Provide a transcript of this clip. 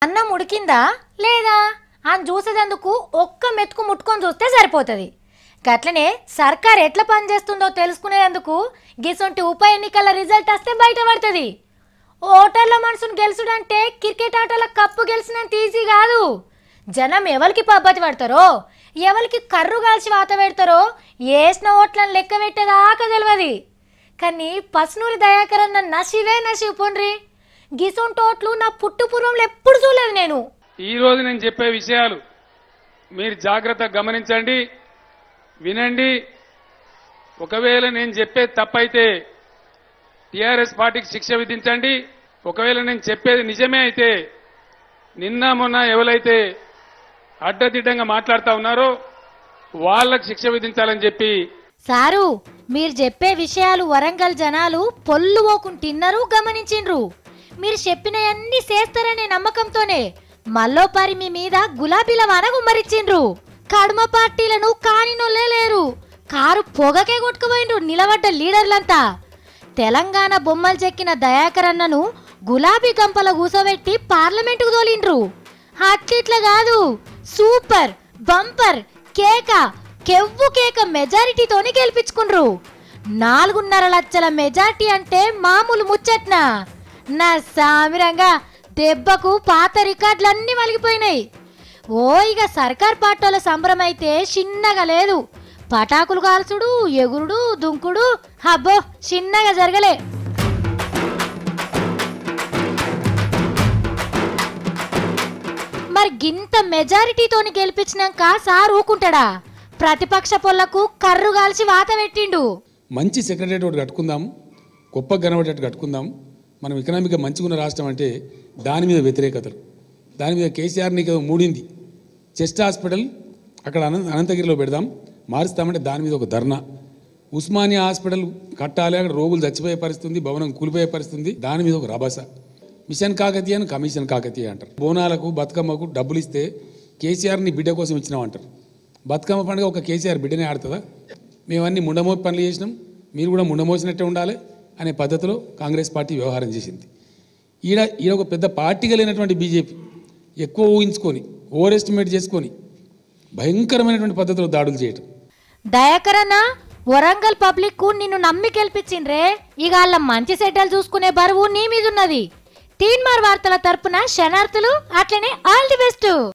అన్నం ఉడికిందా లేదా అని చూసేందుకు ఒక్క మెతుకు ముట్టుకొని చూస్తే సరిపోతుంది. గట్లనే సర్కార్ ఎట్లా పనిచేస్తుందో తెలుసుకునేందుకు గిసొంటి ఉప ఎన్నికల రిజల్ట్ వస్తే బయటపడుతుంది. ఓటర్ల మనసును గెలుచుడంటే క్రికెట్ ఆటల కప్పు గెలిచినంత ఈజీ కాదు. జనం ఎవరికి పబ్బతి పడతారో, ఎవరికి కర్రు కాల్చి వాత పెడతారో వేసిన ఓట్లను లెక్క పెట్టేదాకా తెలియదు. కానీ పసునూరి దయాకర్ అన్న నశివే నశివ్ పొండ్రి. గిసొంటి ఓట్లు నా పుట్టుపూర్వంలో ఎప్పుడు చూడలేదు నేను. ఈ రోజు నేను చెప్పే విషయాలు మీరు జాగ్రత్తగా గమనించండి, వినండి. ఒకవేళ నేను చెప్పేది తప్పైతే టీఆర్ఎస్ పార్టీకి శిక్ష విధించండి. ఒకవేళ నేను చెప్పేది నిజమే అయితే నిన్న మొన్న ఎవరైతే అడ్డదిడ్డంగా మాట్లాడుతూ ఉన్నారో వాళ్ళకు శిక్ష విధించాలని చెప్పి. సారు, మీరు చెప్పే విషయాలు వరంగల్ జనాలు పొల్లు పోకుంటున్నారు, గమనించిండ్రు. మీరు చెప్పినవన్నీ చేస్తారనే నమ్మకంతోనే మల్లోపారి మీ మీద గులాబీల వాన గుమ్మరిచ్చిండ్రు. కడుమ పార్టీలను కానినోళ్ళే లేరు, కారు పొగకే కొట్టుకుపోయిండ్రు నిలబడ్డ లీడర్లంతా. తెలంగాణ బొమ్మలు చెక్కిన దయాకర్ అన్నను గులాబీ గంపల కూసోబెట్టి పార్లమెంటుకు తోలిండ్రు. అట్లిట్లా కాదు, సూపర్ బంపర్ కేక కెవ్వు కేక మెజారిటీతోని గెలిపించుకుండ్రు. 4.5 లక్షల మెజారిటీ అంటే మామూలు ముచ్చట్నా? నా సామిరంగా దెబ్బకు పాత రికార్డులన్నీ మలిగిపోయినాయి. ఓ ఇక సర్కార్ పార్టీల సంబరం అయితే చిన్నగా లేదు. పటాకులు కాల్చుడు, ఎగురుడు, దుంకుడు అబ్బో చిన్నగా జరగలే. మరి గింత మెజారిటీతోని గెలిపించినాక సార్ ఊకుంటాడా? ప్రతిపక్ష పొల్లకు కర్రు కాల్చి వాత పెట్టిండు. మంచి సెక్రటరేట్ ఒకటి కట్టుకుందాం, గొప్ప కనబడేట్టు కట్టుకుందాం. మనం ఎకనామిక్గా మంచిగా ఉన్న రాష్ట్రం అంటే దాని మీద వ్యతిరేకతలు, దాని మీద కేసీఆర్ నీకు మూడింది. చెస్ట్ హాస్పిటల్ అక్కడ అనంతగిరిలో పెడదాం, మారుస్తామంటే దాని మీద ఒక ధర్నా. ఉస్మానియా హాస్పిటల్ కట్టాలి, అక్కడ రోగులు చచ్చిపోయే పరిస్థితి, భవనం కూలిపోయే పరిస్థితి, దాని మీద ఒక రభస. మిషన్ కాకతీయ అని కమిషన్ కాకతీయ అంటారు. బోనాలకు బతుకమ్మకు డబ్బులు ఇస్తే కేసీఆర్ని బిడ్డ కోసం ఇచ్చినామంటారు. బతుకమ్మ పండుగ ఒక కేసీఆర్ బిడ్డనే ఆడుతుందా? మేమన్నీ ముండమోపి పనులు చేసినాం, మీరు కూడా ముండమోసినట్టే ఉండాలి అనే పద్ధతిలో కాంగ్రెస్ పార్టీ వ్యవహారం చేసింది. ఈడ ఒక పెద్ద పార్టీగా లేనటువంటి బీజేపీ ఎక్కువ ఊహించుకొని ఓవర్ ఎస్టిమేట్ చేసుకొని భయంకరమైనటువంటి పద్ధతిలో దాడులు చేయటం. దయాకర్ అన్న, వరంగల్ పబ్లిక్ నిన్ను నమ్మి గెలిపించిండ్రే, ఇక వాళ్ళ మంచి సెటల్ చూసుకునే బరువు నీ మీద ఉన్నది. తీన్మార్ వార్తల తరపున శనార్థులు, అట్లనే ఆల్ ది బెస్ట్.